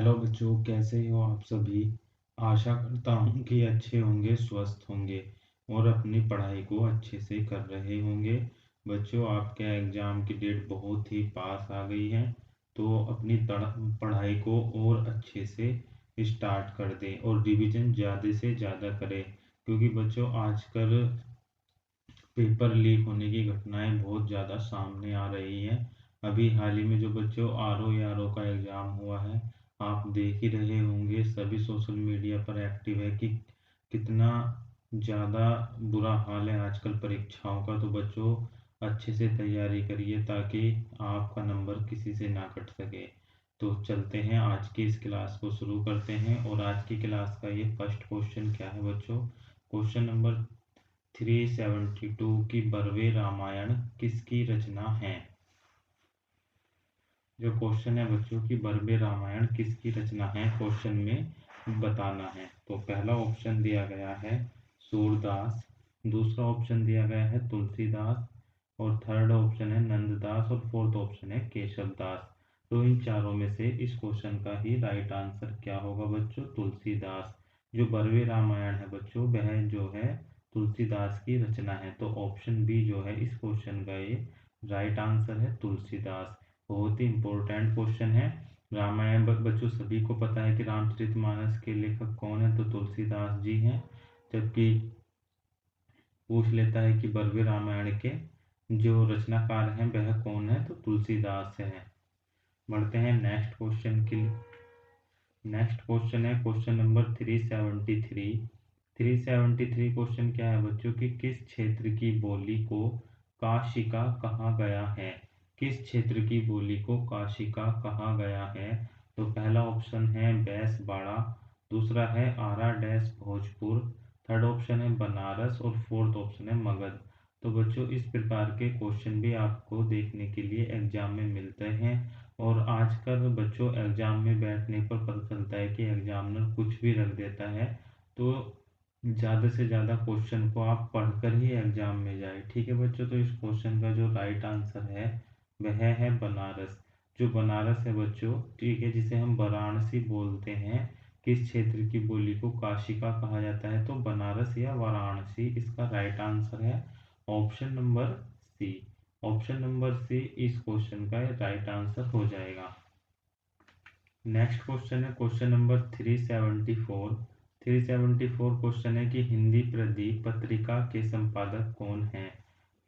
Hello बच्चों, कैसे हो आप सभी। आशा करता हूँ कि अच्छे होंगे, स्वस्थ होंगे और अपनी पढ़ाई को अच्छे से कर रहे होंगे। बच्चों, आपके एग्ज़ाम की डेट बहुत ही पास आ गई है, तो अपनी पढ़ाई को और अच्छे से स्टार्ट कर दें और रिवीजन ज़्यादा से ज़्यादा करें, क्योंकि बच्चों आजकल पेपर लीक होने की घटनाएं बहुत ज़्यादा सामने आ रही हैं। अभी हाल ही में जो बच्चों आर ओ का एग्ज़ाम हुआ है, आप देख ही रहे होंगे, सभी सोशल मीडिया पर एक्टिव है कि कितना ज़्यादा बुरा हाल है आजकल परीक्षाओं का। तो बच्चों अच्छे से तैयारी करिए ताकि आपका नंबर किसी से ना कट सके। तो चलते हैं, आज की इस क्लास को शुरू करते हैं। और आज की क्लास का ये फर्स्ट क्वेश्चन क्या है बच्चों। क्वेश्चन नंबर 372 की बरवे रामायण किसकी रचना है। जो क्वेश्चन है बच्चों की बरवे रामायण किसकी रचना है, क्वेश्चन में बताना है। तो पहला ऑप्शन दिया गया है सूरदास, दूसरा ऑप्शन दिया गया है तुलसीदास, और थर्ड ऑप्शन है नंददास, और फोर्थ ऑप्शन है केशवदास। तो इन चारों में से इस क्वेश्चन का ही राइट आंसर क्या होगा बच्चों, तुलसीदास। जो बरवे रामायण है बच्चों, वह जो है तुलसीदास की रचना है। तो ऑप्शन बी जो है इस क्वेश्चन का ये राइट आंसर है, तुलसीदास। बहुत ही इंपॉर्टेंट क्वेश्चन है। रामायण बच्चों सभी को पता है कि रामचरितमानस के लेखक कौन है, तो तुलसीदास जी हैं। जबकि पूछ लेता है कि बरवे रामायण के जो रचनाकार हैं वह कौन है, तो तुलसीदास है। बढ़ते हैं नेक्स्ट क्वेश्चन के लिए। नेक्स्ट क्वेश्चन है क्वेश्चन नंबर 373। 373 क्वेश्चन क्या है बच्चों कि किस क्षेत्र की बोली को काशिका कहा गया है। किस क्षेत्र की बोली को काशिका कहा गया है। तो पहला ऑप्शन है बैसबाड़ा, दूसरा है आरा डैश भोजपुर, थर्ड ऑप्शन है बनारस, और फोर्थ ऑप्शन है मगध। तो बच्चों इस प्रकार के क्वेश्चन भी आपको देखने के लिए एग्जाम में मिलते हैं। और आजकल बच्चों एग्जाम में बैठने पर पता चलता है कि एग्जामिनर कुछ भी रख देता है। तो ज़्यादा से ज़्यादा क्वेश्चन को आप पढ़कर ही एग्जाम में जाए, ठीक है बच्चों। तो इस क्वेश्चन का जो राइट आंसर है वह है बनारस। जो बनारस है बच्चों, ठीक है, जिसे हम वाराणसी बोलते हैं, किस क्षेत्र की बोली को काशिका कहा जाता है, तो बनारस या वाराणसी इसका राइट आंसर है। Option number C. Option number C इस क्वेश्चन का राइट आंसर हो जाएगा। नेक्स्ट क्वेश्चन है क्वेश्चन नंबर 374। 374 क्वेश्चन है कि हिंदी प्रदीप पत्रिका के संपादक कौन है।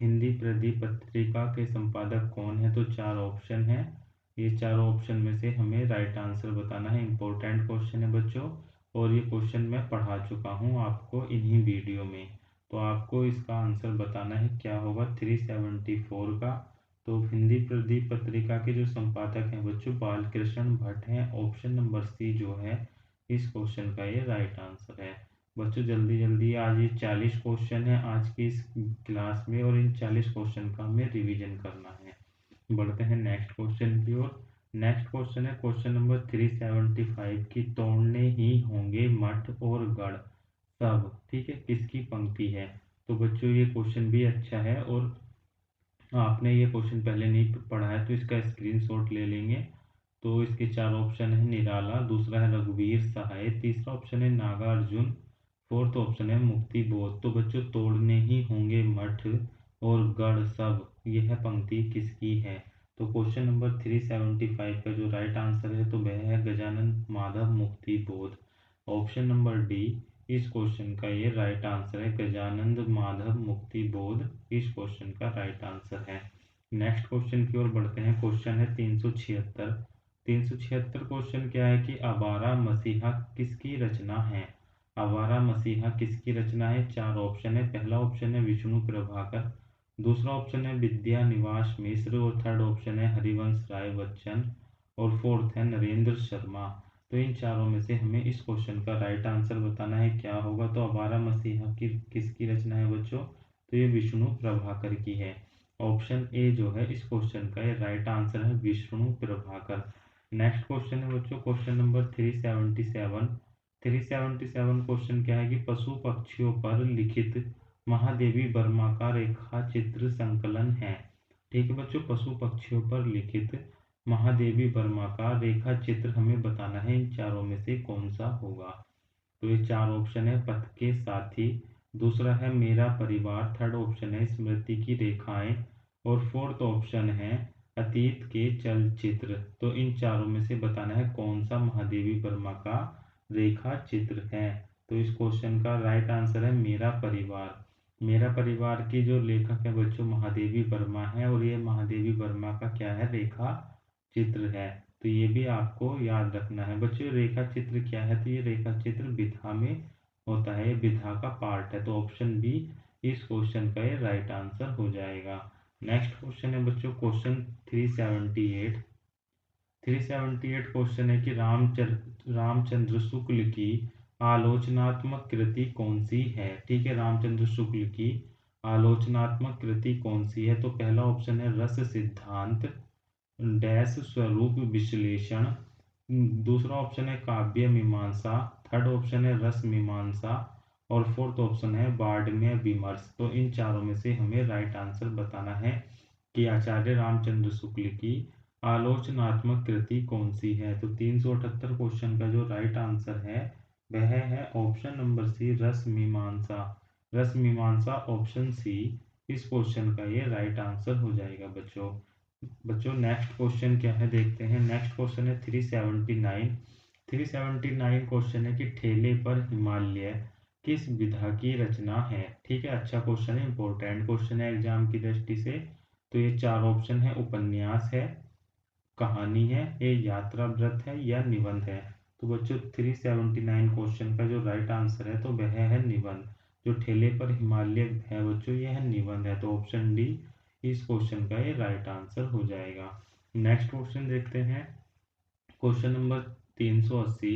हिंदी प्रदीप पत्रिका के संपादक कौन है, तो चार ऑप्शन है। ये चारों ऑप्शन में से हमें राइट आंसर बताना है। इंपॉर्टेंट क्वेश्चन है बच्चों, और ये क्वेश्चन मैं पढ़ा चुका हूँ आपको इन्हीं वीडियो में। तो आपको इसका आंसर बताना है क्या होगा 374 का। तो हिंदी प्रदीप पत्रिका के जो संपादक हैं बच्चों बालकृष्ण भट्ट हैं। ऑप्शन नंबर सी जो है इस क्वेश्चन का ये राइट आंसर है। बच्चों जल्दी जल्दी, आज ये 40 क्वेश्चन है आज की इस क्लास में, और इन 40 क्वेश्चन का हमें रिवीजन करना है। बढ़ते हैं नेक्स्ट क्वेश्चन की ओर। नेक्स्ट क्वेश्चन है क्वेश्चन नंबर 375 की तोड़ने ही होंगे मठ और गढ़ सब, ठीक है, किसकी पंक्ति है। तो बच्चों ये क्वेश्चन भी अच्छा है, और आपने ये क्वेश्चन पहले नहीं पढ़ा है तो इसका स्क्रीनशॉट ले लेंगे। तो इसके चार ऑप्शन है निराला, दूसरा है रघुवीर सहाय, तीसरा ऑप्शन है नागार्जुन, फोर्थ ऑप्शन है मुक्ति बोध। तो बच्चों तोड़ने ही होंगे मठ और गढ़ सब, यह पंक्ति किसकी है। तो क्वेश्चन नंबर 375 का जो राइट आंसर है तो वह है गजानन माधव मुक्ति बोध। ऑप्शन नंबर डी इस क्वेश्चन का ये राइट आंसर है, गजानंद माधव मुक्ति बोध इस क्वेश्चन का राइट आंसर है। नेक्स्ट क्वेश्चन की ओर बढ़ते हैं। क्वेश्चन है 376। 376 क्वेश्चन क्या है कि आवारा मसीहा किसकी रचना है। आवारा मसीहा किसकी रचना है। चार ऑप्शन है। पहला ऑप्शन है विष्णु प्रभाकर, दूसरा ऑप्शन है विद्या निवास मिश्र, और थर्ड ऑप्शन है हरिवंश राय बच्चन, और फोर्थ है नरेंद्र शर्मा। तो इन चारों में से हमें इस क्वेश्चन का राइट आंसर बताना है क्या होगा। तो आवारा मसीहा की किसकी रचना है बच्चों, तो ये विष्णु प्रभाकर की है। ऑप्शन ए जो है इस क्वेश्चन का ये राइट आंसर है, विष्णु प्रभाकर। नेक्स्ट क्वेश्चन है बच्चों क्वेश्चन नंबर 377। 377 क्वेश्चन क्या है कि पशु पक्षियों पर लिखित महादेवी वर्मा का रेखा चित्र संकलन है। ठीक है बच्चों, पशु पक्षियों पर लिखित महादेवी वर्मा का रेखा चित्र हमें बताना है, इन चारों में से कौन सा होगा। तो ये चार ऑप्शन है पथ के साथी, दूसरा है मेरा परिवार, थर्ड ऑप्शन है स्मृति की रेखाएं, और फोर्थ ऑप्शन है अतीत के चलचित्र। तो इन चारों में से बताना है कौन सा महादेवी वर्मा का रेखा चित्र है। तो इस क्वेश्चन का राइट आंसर है मेरा परिवार। मेरा परिवार की जो लेखक है बच्चों महादेवी वर्मा है, और ये महादेवी वर्मा का क्या है, रेखा चित्र है। तो ये भी आपको याद रखना है बच्चों। रेखा चित्र क्या है, तो ये रेखा चित्र विधा में होता है, ये विधा का पार्ट है। तो ऑप्शन बी इस क्वेश्चन का ये राइट आंसर हो जाएगा। नेक्स्ट क्वेश्चन है बच्चों क्वेश्चन 378। 378 क्वेश्चन है कि रामचंद्र शुक्ल की आलोचनात्मक कृति कौन सी है। ठीक है, रामचंद्र शुक्ल की आलोचनात्मक कृति कौन सी है। तो पहला ऑप्शन है रस सिद्धांत डैश स्वरूप विश्लेषण, दूसरा ऑप्शन है काव्य मीमांसा, थर्ड ऑप्शन है रस मीमांसा, और फोर्थ ऑप्शन है वाङ्मय विमर्श। तो इन चारों में से हमें राइट आंसर बताना है कि आचार्य रामचंद्र शुक्ल की आलोचनात्मक कृति कौन सी है। तो 378 क्वेश्चन का जो राइट आंसर है वह है ऑप्शन नंबर सी रस मीमांसा। रस मीमांसा ऑप्शन सी इस क्वेश्चन का ये राइट आंसर हो जाएगा बच्चों नेक्स्ट क्वेश्चन क्या है देखते हैं। नेक्स्ट क्वेश्चन है 379। 379 क्वेश्चन है कि ठेले पर हिमालय किस विधा की रचना है। ठीक है, अच्छा क्वेश्चन है, इंपॉर्टेंट क्वेश्चन है एग्जाम की दृष्टि से। तो ये चार ऑप्शन है, उपन्यास है, कहानी है, ये यात्रा व्रत है, या निबंध है। तो बच्चों 379 क्वेश्चन का जो राइट आंसर है तो वह है निबंध। जो ठेले पर हिमालय है बच्चों यह निबंध है। तो ऑप्शन डी इस क्वेश्चन का ये राइट आंसर हो जाएगा। नेक्स्ट क्वेश्चन देखते हैं क्वेश्चन नंबर 380।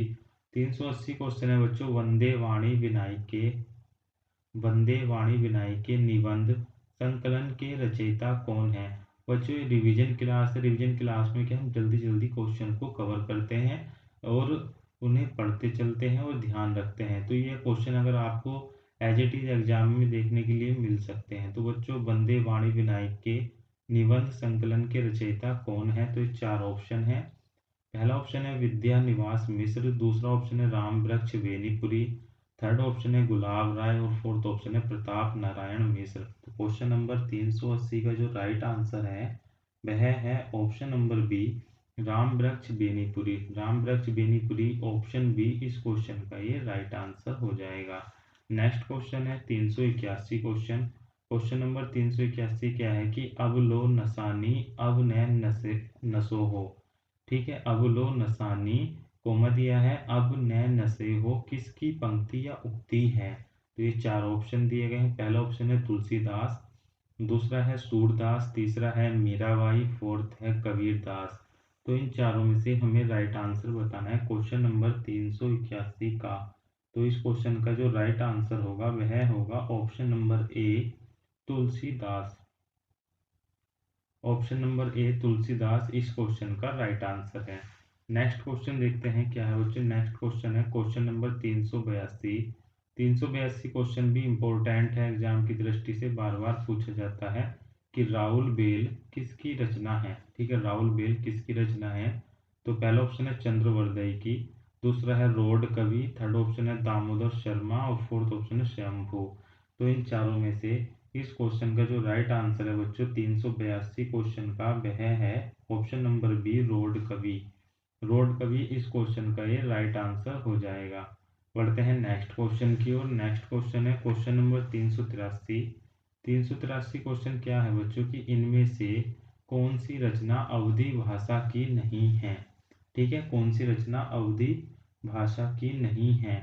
380 क्वेश्चन है बच्चों वंदे वाणी विनाई के निबंध संकलन के रचयिता कौन है। बच्चों ये रिवीजन क्लास में क्या हम जल्दी जल्दी क्वेश्चन को कवर करते हैं और उन्हें पढ़ते चलते हैं और ध्यान रखते हैं। तो ये क्वेश्चन अगर आपको एज इट इज एग्जाम में देखने के लिए मिल सकते हैं। तो बच्चों वंदे वाणी विनायक के निबंध संकलन के रचयिता कौन है। तो ये चार ऑप्शन है। पहला ऑप्शन है विद्या निवास मिश्र, दूसरा ऑप्शन है राम वृक्ष बेनीपुरी, थर्ड ऑप्शन है गुलाब राय, और फोर्थ ऑप्शन है प्रताप नारायण मिश्र। तो क्वेश्चन नंबर 380 का जो राइट आंसर है वह है ऑप्शन नंबर बी राम वृक्ष बेनीपुरी। राम वृक्ष बेनीपुरी ऑप्शन बी इस क्वेश्चन का ये राइट आंसर हो जाएगा। नेक्स्ट क्वेश्चन है 381 क्वेश्चन। क्वेश्चन नंबर 381 क्या है कि अब लो नसानी अब नैन नसे नसो हो। ठीक है, अब लो नसानी कोमा दिया है, अब नए नशे हो किसकी पंक्ति या उक्ति है। तो ये चार ऑप्शन दिए गए हैं। पहला ऑप्शन है तुलसीदास, दूसरा है सूरदास, तीसरा है मीराबाई, फोर्थ है कबीरदास। तो इन चारों में से हमें राइट आंसर बताना है क्वेश्चन नंबर 381 का। तो इस क्वेश्चन का जो राइट आंसर होगा वह होगा option number A Tulsidas. Option number A Tulsidas इस क्वेश्चन का राइट आंसर है। नेक्स्ट क्वेश्चन देखते हैं क्या है बच्चों। नेक्स्ट क्वेश्चन है क्वेश्चन नंबर 382। 382 क्वेश्चन भी इंपॉर्टेंट है, एग्जाम की दृष्टि से बार बार पूछा जाता है कि राउल बेल किसकी रचना है। ठीक है, राउल बेल किसकी रचना है। तो पहला ऑप्शन है चंद्रवर्दई की, दूसरा है रोड कवि, थर्ड ऑप्शन है दामोदर शर्मा, और फोर्थ ऑप्शन है शंभू। तो इन चारों में से इस क्वेश्चन का जो राइट आंसर है बच्चों 382 क्वेश्चन का वह है ऑप्शन नंबर बी रोड कवि। रोड कवि इस क्वेश्चन का ये राइट आंसर हो जाएगा। बढ़ते हैं नेक्स्ट क्वेश्चन की ओर। नेक्स्ट क्वेश्चन है क्वेश्चन नंबर 383। 383 क्वेश्चन क्या है बच्चों कि इनमें से कौन सी रचना अवधी भाषा की नहीं है। ठीक है, कौन सी रचना अवधी भाषा की नहीं है।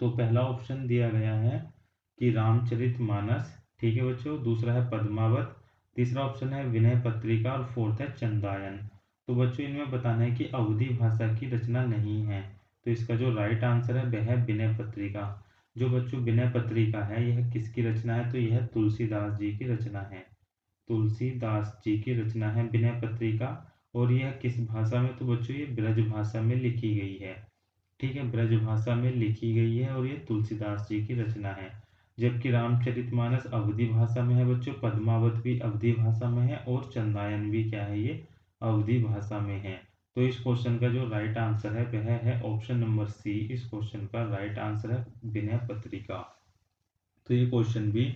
तो पहला ऑप्शन दिया गया है कि रामचरितमानस। ठीक है बच्चों, दूसरा है पद्मावत, तीसरा ऑप्शन है विनय पत्रिका, और फोर्थ है चंदायन। तो बच्चों इनमें बताना है कि अवधी भाषा की रचना नहीं है। तो इसका जो राइट आंसर है वह है विनय पत्रिका। जो बच्चों विनय पत्रिका है यह किसकी रचना है, तो यह तुलसीदास जी की रचना है। तुलसीदास जी की रचना है विनय पत्रिका। और यह किस भाषा में, तो बच्चों ये ब्रज भाषा में लिखी गई है। ठीक है, ब्रज भाषा में लिखी गई है और ये तुलसीदास जी की रचना है। जबकि रामचरितमानस अवधी भाषा में है बच्चों, पद्मावत भी अवधी भाषा में है, और चंदायन भी क्या है ये अवधी भाषा में है। तो इस क्वेश्चन का जो राइट आंसर है वह है ऑप्शन नंबर सी। इस क्वेश्चन का राइट आंसर है विनय पत्रिका। तो ये क्वेश्चन भी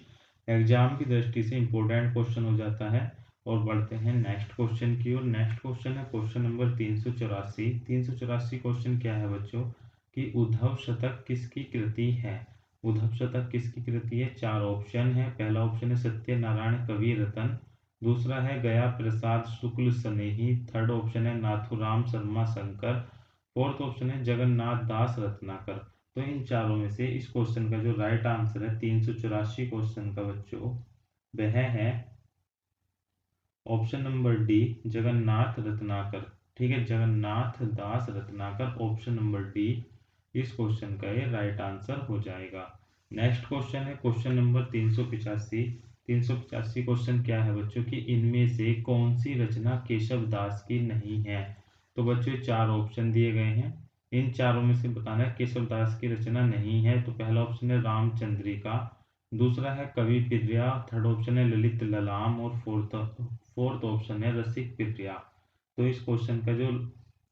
एग्जाम की दृष्टि से इंपॉर्टेंट क्वेश्चन हो जाता है। और बढ़ते हैं नेक्स्ट क्वेश्चन की ओर। नेक्स्ट क्वेश्चन है क्वेश्चन नंबर 384। 384 क्वेश्चन क्या है बच्चों कि उद्धव शतक किसकी कृति है। उद्धव शतक किसकी कृति है। चार ऑप्शन है। पहला ऑप्शन है सत्यनारायण कवि रतन, दूसरा है गया प्रसाद शुक्ल स्नेही, थर्ड ऑप्शन है नाथुराम शर्मा शंकर, फोर्थ ऑप्शन है जगन्नाथ दास रत्नाकर। तो इन चारों में से इस क्वेश्चन का जो राइट आंसर है 384 क्वेश्चन का बच्चों वह है option number D Jagannath Ratnakar. ठीक है, जगन्नाथ दास रत्नाकर, ऑप्शन नंबर डी इस क्वेश्चन का ये राइट आंसर हो जाएगा। नेक्स्ट क्वेश्चन है क्वेश्चन नंबर 385। 385 क्वेश्चन क्या है बच्चों कि इनमें से कौन सी रचना केशव दास की नहीं है। तो बच्चों चार ऑप्शन दिए गए हैं, इन चारों में से बताना है केशव दास की रचना नहीं है। तो पहला ऑप्शन है रामचंद्रिका, दूसरा है कवि प्रिया, थर्ड ऑप्शन है ललित ललाम और फोर्थ ऑप्शन है रसिक प्रिया। तो इस क्वेश्चन का जो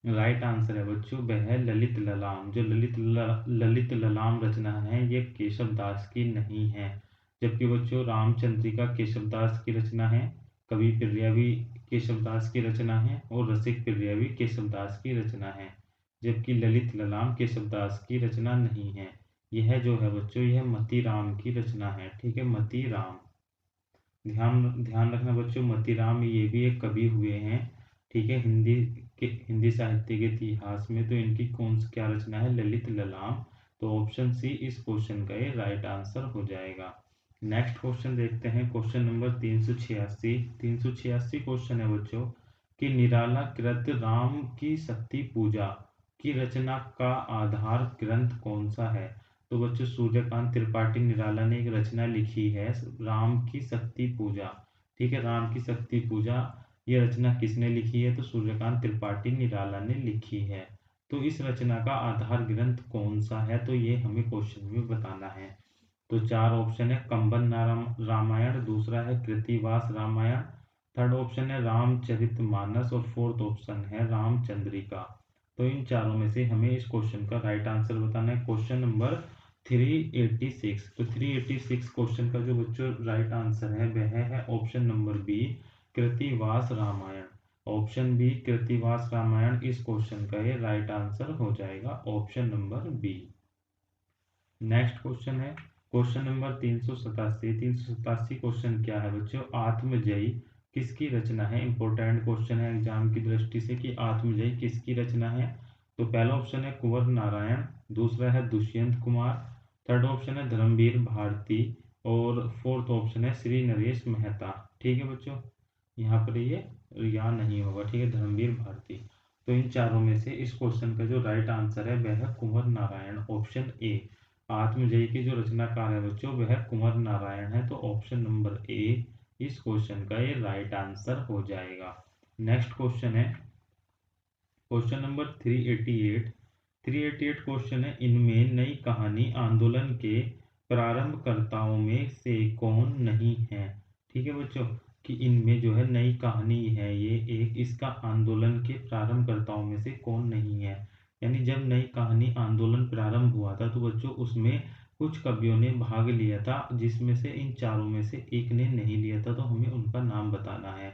राइट आंसर है बच्चों वह है ललित ललाम। जो ललित ललाम रचना है ये केशव दास की नहीं है। जबकि बच्चों रामचंद्रिका केशव दास की रचना है, कवि प्रिया भी केशव दास की रचना है और रसिक प्रिया भी केशव दास की रचना है। जबकि ललित ललाम केशव दास की रचना नहीं है। यह जो है बच्चों यह मती राम की रचना है। ठीक है, मती राम। ध्यान ध्यान रखना बच्चों, मती राम ये भी एक कवि हुए हैं। ठीक है, हिंदी साहित्य के इतिहास में। तो इनकी कौन सी क्या रचना है, ललित ललाम। तो ऑप्शन सी इस क्वेश्चन का ये राइट आंसर हो जाएगा। नेक्स्ट क्वेश्चन देखते हैं क्वेश्चन नंबर 386। 386 क्वेश्चन है बच्चों कि निराला कृत राम की शक्ति पूजा की रचना का आधार ग्रंथ कौन सा है। तो बच्चों सूर्यकांत त्रिपाठी निराला ने एक रचना लिखी है राम की शक्ति पूजा। ठीक है, राम की शक्ति पूजा ये रचना किसने लिखी है। तो सूर्यकांत त्रिपाठी निराला ने लिखी है। तो इस रचना का आधार ग्रंथ कौन सा है, तो ये हमें क्वेश्चन में बताना है। तो चार ऑप्शन है कंबन रामायण, दूसरा है कृतिवास रामायण, थर्ड ऑप्शन है रामचरितमानस और फोर्थ ऑप्शन है रामचंद्रिका। तो इन चारों में से हमें इस क्वेश्चन का राइट आंसर बताना है। Question number 386। तो 386 क्वेश्चन का जो बच्चों राइट आंसर है वह है option number B Krittivas Ramayan. Option B Krittivas Ramayan इस क्वेश्चन का ये राइट आंसर हो जाएगा, option number B. Next question है क्वेश्चन नंबर 387। 387 क्वेश्चन क्या है बच्चों आत्मजयी किसकी रचना है। इंपॉर्टेंट क्वेश्चन है एग्जाम की दृष्टि से कि आत्मजयी किसकी रचना है। तो पहला ऑप्शन है कुंवर नारायण, दूसरा है दुष्यंत कुमार, थर्ड ऑप्शन है धर्मवीर भारती और फोर्थ ऑप्शन है श्री नरेश मेहता। ठीक है बच्चों, यहाँ पर ये या नहीं होगा। ठीक है, धर्मवीर भारती। तो इन चारों में से इस क्वेश्चन का जो राइट आंसर है वह है कुंवर नारायण, ऑप्शन ए। आत्मजयी के जो रचनाकार है बच्चों वह कुंवर नारायण है। तो ऑप्शन नंबर ए इस क्वेश्चन का ये राइट आंसर हो जाएगा। नेक्स्ट क्वेश्चन है क्वेश्चन नंबर 388। 388 क्वेश्चन है इनमें नई कहानी आंदोलन के प्रारंभकर्ताओं में से कौन नहीं है। ठीक है बच्चों, कि इनमें जो है नई कहानी है ये एक, इसका आंदोलन के प्रारंभकर्ताओं में से कौन नहीं है। यानी जब नई कहानी आंदोलन प्रारंभ हुआ था तो बच्चों उसमें कुछ कवियों ने भाग लिया था जिसमें से इन चारों में से एक ने नहीं लिया था। तो हमें उनका नाम बताना है।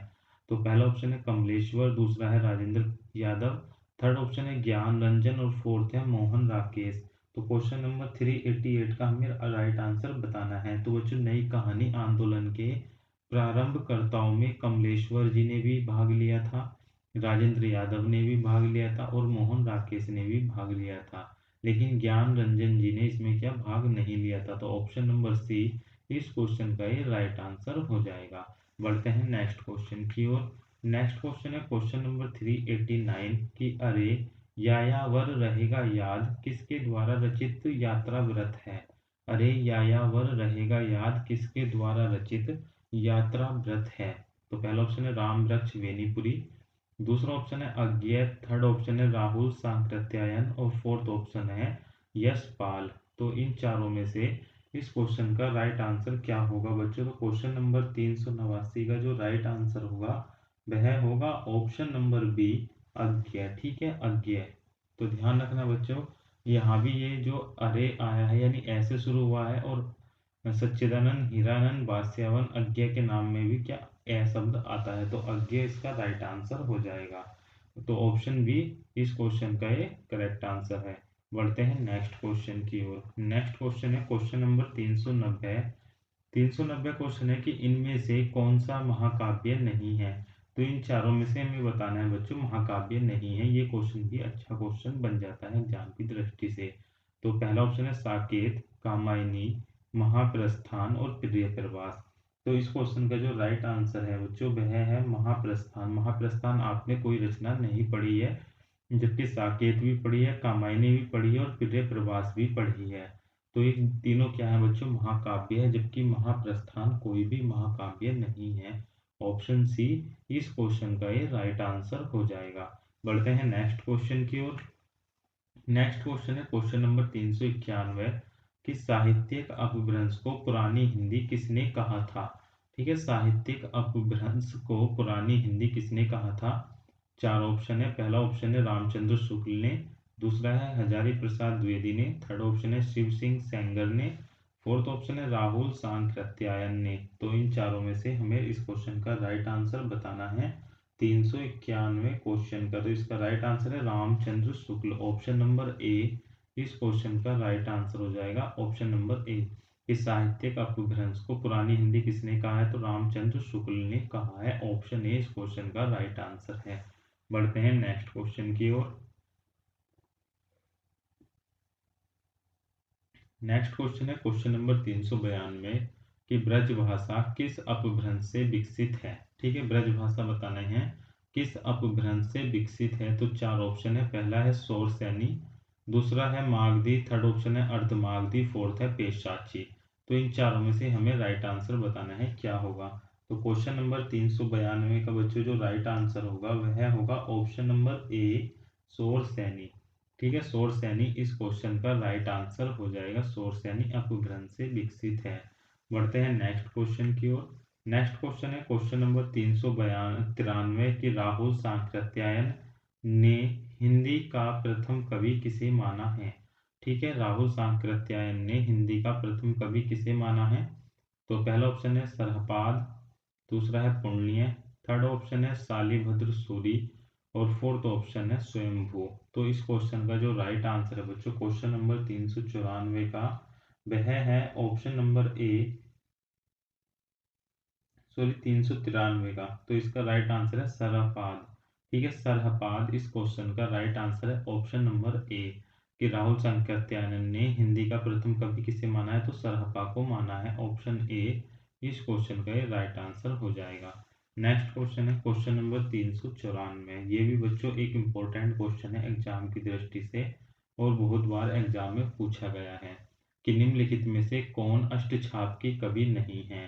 तो पहला ऑप्शन है कमलेश्वर, दूसरा है राजेंद्र यादव, थर्ड ऑप्शन है ज्ञान रंजन और फोर्थ है मोहन राकेश। तो क्वेश्चन नंबर 388 का हमें राइट आंसर बताना है। तो बच्चों नई कहानी आंदोलन के प्रारंभकर्ताओं में कमलेश्वर जी ने भी भाग लिया था, राजेंद्र यादव ने भी भाग लिया था और मोहन राकेश ने भी भाग लिया था। लेकिन ज्ञान रंजन जी ने इसमें क्या भाग नहीं लिया था। तो ऑप्शन नंबर सी इस क्वेश्चन का ये राइट आंसर हो जाएगा। बढ़ते हैं नेक्स्ट क्वेश्चन की ओर। नेक्स्ट क्वेश्चन है क्वेश्चन नंबर 389 कि अरे यायावर रहेगा याद किसके द्वारा रचित यात्रा व्रत है। अरे यायावर रहेगा याद किसके द्वारा रचित यात्रा व्रत है। तो पहला ऑप्शन है राम वृक्ष वेनीपुरी, दूसरा ऑप्शन है अज्ञेय, थर्ड ऑप्शन है राहुल सांकृत्यायन और फोर्थ ऑप्शन है यशपाल। तो इन चारों में से इस क्वेश्चन का राइट आंसर क्या होगा बच्चों। तो क्वेश्चन नंबर 389 का जो राइट आंसर होगा वह होगा ऑप्शन नंबर बी, अज्ञ। ठीक है, अज्ञ। तो ध्यान रखना बच्चों, यहाँ भी ये जो अरे आया है यानी ऐसे शुरू हुआ है, और सच्चिदानंद हीरानंद वास्यावन अज्ञ के नाम में भी क्या ए शब्द आता है, तो अज्ञ इसका राइट आंसर हो जाएगा। तो ऑप्शन बी इस क्वेश्चन का ये करेक्ट आंसर है। बढ़ते हैं नेक्स्ट क्वेश्चन की ओर। नेक्स्ट क्वेश्चन है क्वेश्चन नंबर 390। 390 क्वेश्चन है कि इनमें से कौन सा महाकाव्य नहीं है। तो इन चारों में से हमें बताना है बच्चों महाकाव्य नहीं है। ये क्वेश्चन भी अच्छा क्वेश्चन बन जाता है एग्जाम की दृष्टि से। तो पहला ऑप्शन है साकेत, कामायनी, महाप्रस्थान और प्रिय प्रवास। तो इस क्वेश्चन का जो राइट आंसर है बच्चों वह है महाप्रस्थान। महाप्रस्थान आपने कोई रचना नहीं पढ़ी है, जबकि साकेत भी पढ़ी है, कामायनी भी पढ़ी है और प्रिय प्रवास भी पढ़ी है। तो ये तीनों क्या है बच्चों महाकाव्य है, जबकि महाप्रस्थान कोई भी महाकाव्य नहीं है। ऑप्शन सी इस क्वेश्चन का ये राइट आंसर हो जाएगा। बढ़ते हैं नेक्स्ट क्वेश्चन की ओर। नेक्स्ट क्वेश्चन है क्वेश्चन नंबर 391 कि साहित्यिक अपभ्रंश को पुरानी हिंदी किसने कहा था। ठीक है, साहित्यिक अपभ्रंश को पुरानी हिंदी किसने कहा था। चार ऑप्शन है। पहला ऑप्शन है रामचंद्र शुक्ल ने, दूसरा है हजारी प्रसाद द्विवेदी ने, थर्ड ऑप्शन है शिव सिंह सेंगर ने, फोर्थ ऑप्शन है राहुल सांकृत्यायन ने। तो इन चारों में से हमें इस क्वेश्चन का राइट आंसर बताना है। 391 क्वेश्चन का, तो इसका राइट आंसर है Ramchandra Shukla. Option number A इस क्वेश्चन का राइट आंसर हो जाएगा। ऑप्शन नंबर ए इस साहित्यिक अपभ्रंश को पुरानी हिंदी किसने कहा है, तो रामचंद्र शुक्ल ने कहा है। ऑप्शन ए इस क्वेश्चन का राइट आंसर है। बढ़ते हैं नेक्स्ट क्वेश्चन की ओर। नेक्स्ट क्वेश्चन है क्वेश्चन नंबर 392 कि ब्रज भाषा किस अपभ्रंश से विकसित है। ठीक है, ब्रज भाषा बताने हैं किस अपभ्रंश से विकसित है। तो चार ऑप्शन है। पहला है शौर सैनी, दूसरा है मागधी, थर्ड ऑप्शन है अर्धमागधी, फोर्थ है पेशाची। तो इन चारों में से हमें राइट आंसर बताना है क्या होगा। तो क्वेश्चन नंबर 392 का बच्चों जो राइट आंसर होगा वह होगा ऑप्शन नंबर ए, शौर सैनी। ठीक है, शौर सैनी इस क्वेश्चन का राइट आंसर हो जाएगा। शौर सैनी अपभ्रंश से विकसित है। बढ़ते हैं नेक्स्ट क्वेश्चन की ओर। नेक्स्ट क्वेश्चन है क्वेश्चन नंबर 393 कि राहुल सांकृत्यायन ने हिंदी का प्रथम कवि किसे माना है। ठीक है, राहुल सांकृत्यायन ने हिंदी का प्रथम कवि किसे माना है। तो पहला ऑप्शन है सरहपाद, दूसरा है पुण्य, थर्ड ऑप्शन है शालिभद्र सूरी और फोर्थ ऑप्शन है स्वयंभू। तो इस क्वेश्चन का जो राइट आंसर है बच्चों क्वेश्चन नंबर 394 का वह है ऑप्शन नंबर ए, सॉरी 393 का। तो इसका राइट आंसर है सरहपाद। ठीक है, सरहपाद इस क्वेश्चन का राइट आंसर है। ऑप्शन नंबर ए कि राहुल सांकृत्यायन ने हिंदी का प्रथम कवि किसे माना है, तो सरहपा को माना है। ऑप्शन ए इस क्वेश्चन का ये राइट आंसर हो जाएगा। नेक्स्ट क्वेश्चन है क्वेश्चन नंबर 394। ये भी बच्चों एक इम्पोर्टेंट क्वेश्चन है एग्जाम की दृष्टि से, और बहुत बार एग्जाम में पूछा गया है कि निम्नलिखित में से कौन अष्टछाप के कवि नहीं है।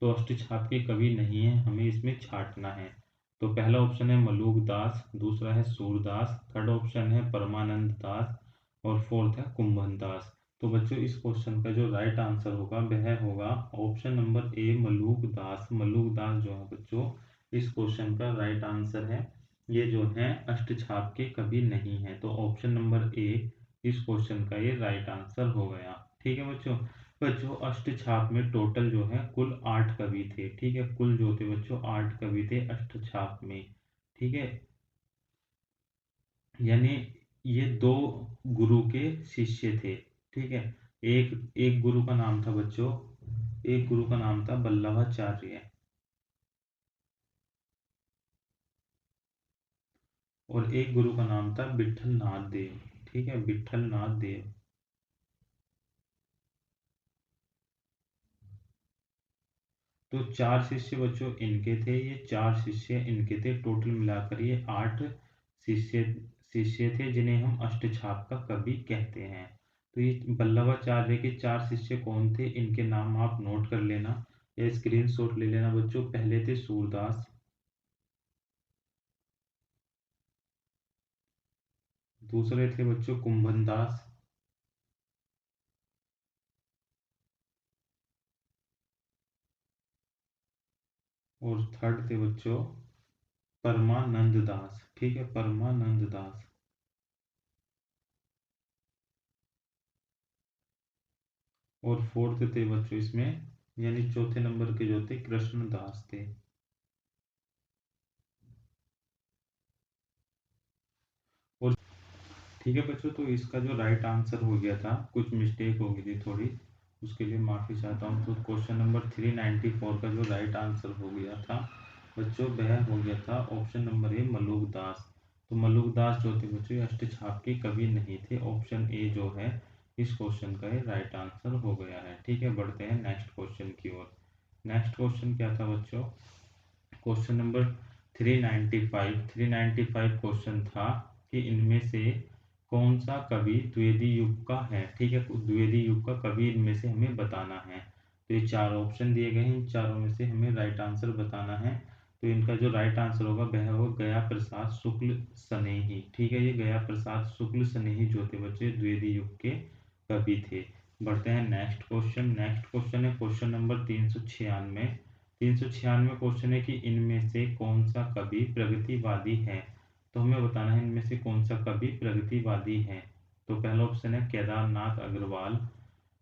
तो अष्टछाप के कवि नहीं है, हमें इसमें छांटना है। तो पहला ऑप्शन है मलूक दास, दूसरा है सूरदास, थर्ड ऑप्शन है परमानंद दास और फोर्थ है कुंभन दास। तो बच्चों इस क्वेश्चन का जो राइट आंसर होगा वह होगा ऑप्शन नंबर ए मलूक दास। मलूक दास जो है बच्चों इस क्वेश्चन का राइट आंसर है। ये जो है अष्टछाप के कवि नहीं है। तो ऑप्शन नंबर ए इस क्वेश्चन का ये राइट आंसर हो गया। ठीक है बच्चों, बच्चों अष्टछाप में टोटल जो है कुल 8 कवि थे। ठीक है, कुल जो थे बच्चों 8 कवि थे अष्टछाप में। ठीक है, यानी ये दो गुरु के शिष्य थे। ठीक है, एक एक गुरु का नाम था बच्चों, एक गुरु का नाम था वल्लभाचार्य और एक गुरु का नाम था विठल नाथ देव। ठीक है, विठल नाथ देव। तो चार शिष्य बच्चों इनके थे, ये चार शिष्य इनके थे। टोटल मिलाकर ये 8 शिष्य शिष्य थे जिन्हें हम अष्टछाप का कवि कहते हैं। तो ये वल्लभाचार्य के चार शिष्य कौन थे, इनके नाम आप नोट कर लेना या स्क्रीनशॉट ले लेना बच्चों। पहले थे सूरदास, दूसरे थे बच्चों कुंभन दास, और थर्ड थे बच्चों परमानंद दास, ठीक है, परमानंद दास। और फोर्थ थे बच्चों इसमें, यानी चौथे नंबर के जो थे कृष्णदास थे। और ठीक है बच्चों, तो इसका जो राइट आंसर हो गया था, कुछ मिस्टेक हो गई थी थोड़ी, उसके लिए माफ़ी चाहता हूँ। तो क्वेश्चन नंबर 394 का जो राइट आंसर हो गया था बच्चों, वह हो गया था ऑप्शन नंबर ए मलुक दास। तो मलुक दास जो थे बच्चों अष्टछाप के कवि नहीं थे। ऑप्शन ए जो है इस क्वेश्चन का ये राइट आंसर हो गया है। ठीक है, बढ़ते हैं नेक्स्ट क्वेश्चन की ओर। नेक्स्ट क्वेश्चन क्या था बच्चों, क्वेश्चन नंबर 395 क्वेश्चन था कि इनमें से कौन सा कवि द्विवेदी युग का है। ठीक है, द्विवेदी युग का कवि इनमें से हमें बताना है। तो ये चार ऑप्शन दिए गए हैं, इन चारों में से हमें राइट आंसर बताना है। तो इनका जो राइट आंसर होगा वह होगा गया प्रसाद शुक्ल सनेही। ठीक है, ये गया प्रसाद शुक्ल सनेही जो थे बच्चे द्विवेदी युग के कवि थे। बढ़ते हैं नेक्स्ट क्वेश्चन। नेक्स्ट क्वेश्चन है क्वेश्चन नंबर 396। 396 क्वेश्चन है कि इनमें से कौन सा कवि प्रगतिवादी है। तो हमें बताना है इनमें से कौन सा कवि प्रगतिवादी है। तो पहला ऑप्शन है केदारनाथ अग्रवाल,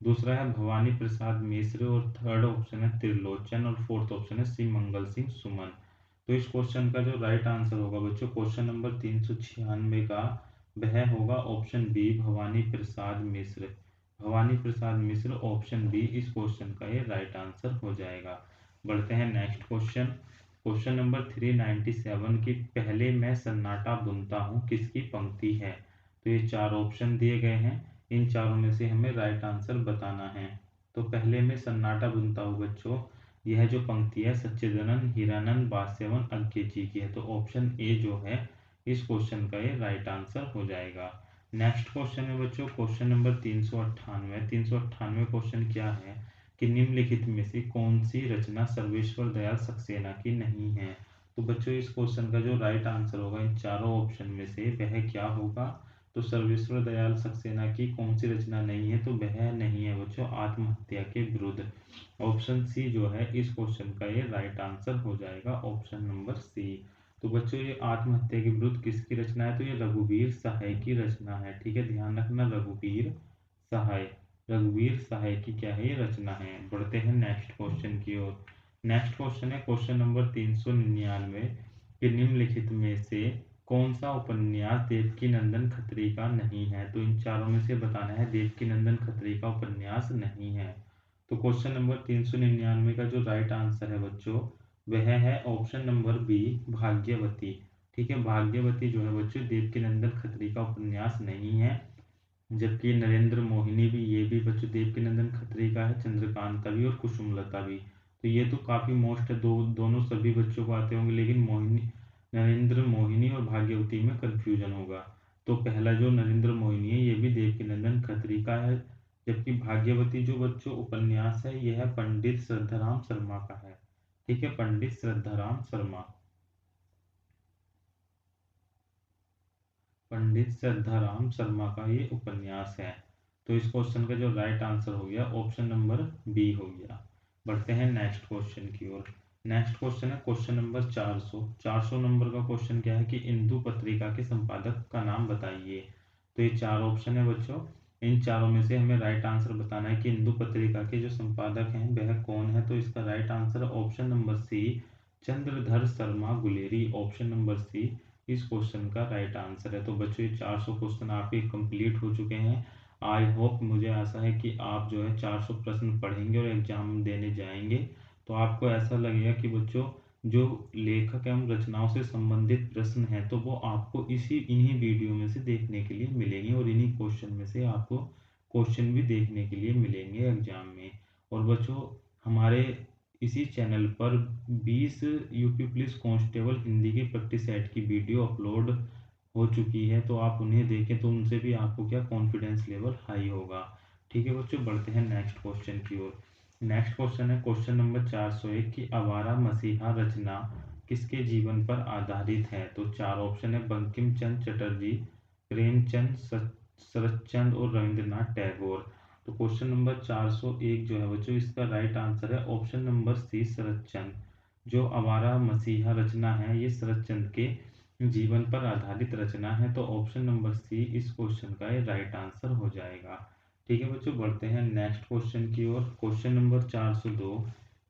दूसरा है भवानी प्रसाद मिश्र, और थर्ड ऑप्शन है त्रिलोचन, और फोर्थ ऑप्शन है श्री मंगल सिंह सुमन। तो इस क्वेश्चन का जो राइट आंसर होगा बच्चों क्वेश्चन नंबर 396 का, वह होगा option B Bhavani Prasad Mishra. Bhavani Prasad Mishra option B इस क्वेश्चन का ये राइट आंसर हो जाएगा। बढ़ते हैं नेक्स्ट क्वेश्चन। क्वेश्चन नंबर 397 की पहले मैं सन्नाटा बुनता हूँ किसकी पंक्ति है। तो ये चार ऑप्शन दिए गए हैं, इन चारों में से हमें राइट आंसर बताना है। तो पहले मैं सन्नाटा बुनता हूँ बच्चों, यह जो पंक्ति है सच्चिदानंद हीरानंद वासवन अज्ञे जी की है। तो ऑप्शन ए जो है इस क्वेश्चन का ये राइट आंसर हो जाएगा। नेक्स्ट क्वेश्चन है बच्चों क्वेश्चन नंबर 398। 398 क्वेश्चन क्या है कि निम्नलिखित में से कौन सी रचना सर्वेश्वर दयाल सक्सेना की नहीं है। तो बच्चों इस क्वेश्चन का जो राइट आंसर होगा इन चारों ऑप्शन में से वह क्या होगा। तो सर्वेश्वर दयाल सक्सेना की कौन सी रचना नहीं है, तो वह नहीं है बच्चों आत्महत्या के विरुद्ध। ऑप्शन सी जो है इस क्वेश्चन का ये राइट आंसर हो जाएगा, ऑप्शन नंबर सी। तो बच्चों ये आत्महत्या के विरुद्ध किसकी रचना है, तो ये रघुवीर सहाय की रचना है। ठीक है, ध्यान रखना, रघुवीर सहाय, रघुवीर सहाय की क्या है ये रचना है। बढ़ते हैं नेक्स्ट क्वेश्चन की ओर। नेक्स्ट क्वेश्चन है क्वेश्चन नंबर 399 कि निम्नलिखित में से कौन सा उपन्यास देवकीनंदन खत्री का नहीं है। तो इन चारों में से बताना है देवकीनंदन खत्री का उपन्यास नहीं है। तो क्वेश्चन नंबर 399 का जो राइट आंसर है बच्चों वह है ऑप्शन नंबर बी भाग्यवती। ठीक है, भाग्यवती जो है बच्चों देवकीनंदन खत्री का उपन्यास नहीं है। जबकि नरेंद्र मोहिनी भी, ये भी बच्चों देवकीनंदन खत्री का है, चंद्रकांता भी और कुसुमलता भी। तो ये तो काफी मोस्ट है, दोनों सभी बच्चों को आते होंगे, लेकिन मोहिनी, नरेंद्र मोहिनी और भाग्यवती में कंफ्यूजन होगा। तो पहला जो नरेंद्र मोहिनी है ये भी देवकीनंदन खत्री का है, जबकि भाग्यवती जो बच्चों उपन्यास है यह पंडित श्रद्धाराम शर्मा का है। ठीक है, पंडित श्रद्धाराम शर्मा, पंडित श्रद्धाराम शर्मा का ये उपन्यास है। तो इस क्वेश्चन का जो राइट आंसर हो गया ऑप्शन नंबर बी हो गया। बढ़ते हैं नेक्स्ट क्वेश्चन की ओर। नेक्स्ट क्वेश्चन है क्वेश्चन नंबर 400। 400 नंबर का क्वेश्चन क्या है कि इंदु पत्रिका के संपादक का नाम बताइए। तो ये चार ऑप्शन है बच्चों, इन चारों में से हमें राइट आंसर बताना है कि इंदु पत्रिका के जो संपादक हैं वह कौन है। तो इसका right answer option number C Chandradhar Sharma Guleri, option number C इस क्वेश्चन का राइट आंसर है। तो बच्चों ये 400 क्वेश्चन आपके कंप्लीट हो चुके हैं। आई होप, मुझे आशा है कि आप जो है 400 प्रश्न पढ़ेंगे और एग्जाम देने जाएंगे तो आपको ऐसा लगेगा कि बच्चों जो लेखक एवं रचनाओं से संबंधित प्रश्न हैं तो वो आपको इन्हीं वीडियो में से देखने के लिए मिलेंगे, और इन्हीं क्वेश्चन में से आपको क्वेश्चन भी देखने के लिए मिलेंगे एग्जाम में। और बच्चों हमारे इसी चैनल पर 20 यूपी पुलिस कांस्टेबल हिंदी के प्रैक्टिस सेट की वीडियो अपलोड हो चुकी है, तो आप उन्हें देखें तो उनसे भी आपको क्या कॉन्फिडेंस लेवल हाई होगा। ठीक है बच्चों, बढ़ते हैं नेक्स्ट क्वेश्चन की ओर। नेक्स्ट क्वेश्चन है क्वेश्चन नंबर 401 की आवारा मसीहा रचना किसके जीवन पर आधारित है। तो चार ऑप्शन है बंकिम चंद्र चटर्जी, प्रेमचंद, शरतचंद और रविंद्रनाथ टैगोर। तो क्वेश्चन नंबर 401 जो है बच्चों इसका राइट आंसर है ऑप्शन नंबर सी शरतचंद। जो आवारा मसीहा रचना है ये शरतचंद्र के जीवन पर आधारित रचना है। तो ऑप्शन नंबर सी इस क्वेश्चन का ये राइट आंसर हो जाएगा। ठीक है बच्चों, बढ़ते हैं नेक्स्ट क्वेश्चन की ओर। Question number 402।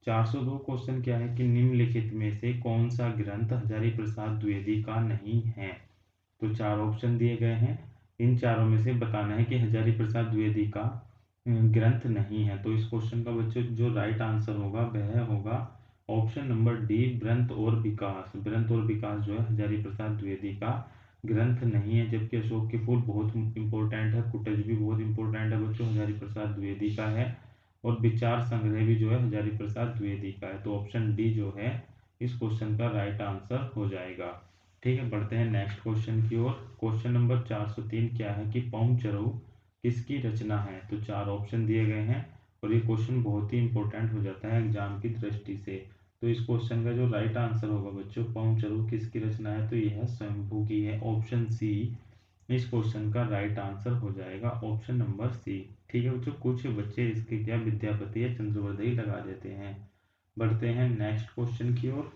402 क्वेश्चन क्या है कि निम्नलिखित में से कौन सा ग्रंथ हजारी प्रसाद द्विवेदी का नहीं है। तो चार ऑप्शन दिए गए हैं, इन चारों में से बताना है कि हजारी प्रसाद द्विवेदी का ग्रंथ नहीं है। तो इस क्वेश्चन का बच्चों जो राइट आंसर होगा वह होगा ऑप्शन नंबर डी, ब्रंथ और विकास। ब्रंथ और विकास जो है हजारी प्रसाद द्विवेदी का ग्रंथ नहीं है। जबकि अशोक के फूल बहुत इंपॉर्टेंट है, कुटज भी बहुत इंपॉर्टेंट है बच्चों, हजारी प्रसाद द्विवेदी का है। और विचार संग्रह भी जो है हजारी प्रसाद द्विवेदी का है। तो ऑप्शन डी जो है इस क्वेश्चन का राइट आंसर हो जाएगा। ठीक है, बढ़ते हैं नेक्स्ट क्वेश्चन की ओर। क्वेश्चन नंबर 403 क्या है कि पौंग चरऊ किसकी रचना है। तो चार ऑप्शन दिए गए हैं और ये क्वेश्चन बहुत ही इंपॉर्टेंट हो जाता है एग्जाम की दृष्टि से। तो इस क्वेश्चन का जो राइट आंसर होगा बच्चों, पौंग चरऊ किसकी रचना है, तो यह स्वयंभू की है। ऑप्शन सी इस क्वेश्चन का राइट आंसर हो जाएगा, ऑप्शन नंबर सी। ठीक है बच्चों, कुछ बच्चे इसके क्या विद्यापति या चंद्रवर्धई लगा देते हैं। बढ़ते हैं नेक्स्ट क्वेश्चन की ओर।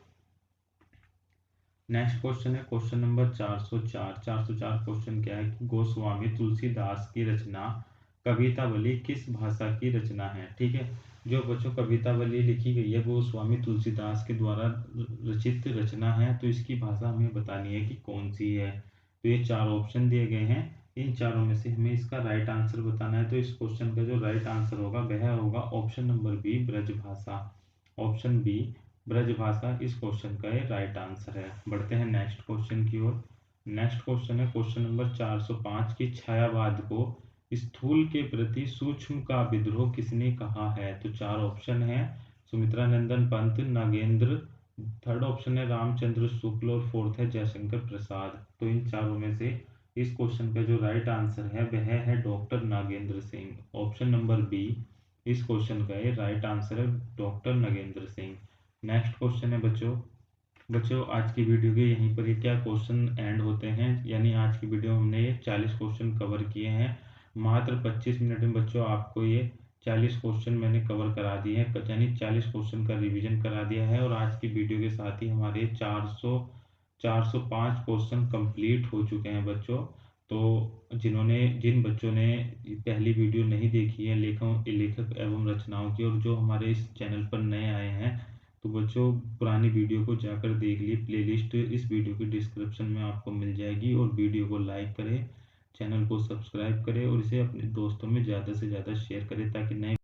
नेक्स्ट क्वेश्चन है क्वेश्चन नंबर 404। 404 क्वेश्चन क्या है कि गोस्वामी तुलसीदास की रचना कवितावली किस भाषा की रचना है। ठीक है, जो बच्चों कवितावली लिखी गई है गोस्वामी तुलसीदास के द्वारा रचित रचना है, तो इसकी भाषा हमें बतानी है कि कौन सी है। तो ये चार ऑप्शन दिए गए हैं, इन चारों में से हमें इसका राइट आंसर बताना है। तो इस क्वेश्चन का जो राइट आंसर होगा वह होगा option number B, Brajbhasha. Option B Brajbhasha इस क्वेश्चन का ये राइट आंसर है। बढ़ते हैं नेक्स्ट क्वेश्चन की ओर। नेक्स्ट क्वेश्चन है क्वेश्चन नंबर 405 की छायावाद को स्थूल के प्रति सूक्ष्म का विद्रोह किसने कहा है। तो चार ऑप्शन है, सुमित्रा नंदन पंत, नागेंद्र, थर्ड ऑप्शन है रामचंद्र शुक्ल और फोर्थ है जयशंकर प्रसाद। तो इन चारों में से इस क्वेश्चन का जो राइट आंसर है वह है doctor Nagendra Singh. Option number B इस क्वेश्चन का ये राइट आंसर है, doctor Nagendra Singh. Next question है बच्चों, आज की वीडियो के यहीं पर ये क्या क्वेश्चन एंड होते हैं। यानी आज की वीडियो हमने ये 40 क्वेश्चन कवर किए हैं। मात्र 25 मिनट में बच्चों आपको ये 40 क्वेश्चन मैंने कवर करा दिए हैं, यानी 40 क्वेश्चन का रिवीजन करा दिया है। और आज की वीडियो के साथ ही हमारे 405 क्वेश्चन कंप्लीट हो चुके हैं बच्चों। तो जिन बच्चों ने पहली वीडियो नहीं देखी है लेखक एवं रचनाओं की, और जो हमारे इस चैनल पर नए आए हैं, तो बच्चों पुरानी वीडियो को जाकर देख लिए। प्लेलिस्ट इस वीडियो की डिस्क्रिप्शन में आपको मिल जाएगी। और वीडियो को लाइक करें, चैनल को सब्सक्राइब करें और इसे अपने दोस्तों में ज़्यादा से ज़्यादा शेयर करें ताकि नए